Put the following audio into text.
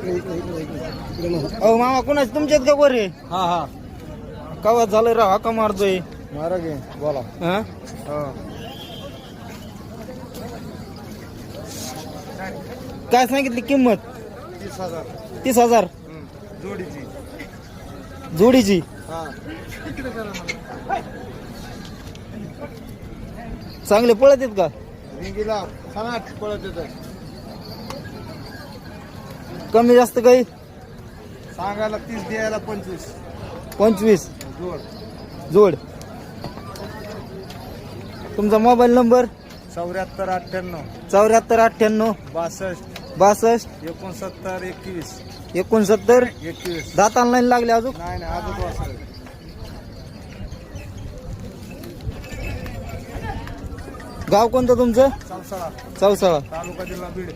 अहो मामा कुणाच तुमच्यात का गोरे? हा हा कवा झालं राव हाका मारतोय. मारा गे बोला. हा काय सांगितली किंमत? 30,000 30,000 जोडीची. जोडीची. हा चांगले पळत आहेत का? रिंगीला 8 पळत येत. कमी जास्त काही? सांगायला 30 द्यायला 25. 25 जोड. जोड. तुमचा मोबाईल नंबर? 7498 7498 62 62 69 21 69 21. दात ऑनलाईन लागले अजून? नाही अजून वाजता. गाव कोणतं तुमचं? चौसाळा चौसाळा. तालुका जिल्हा बीड.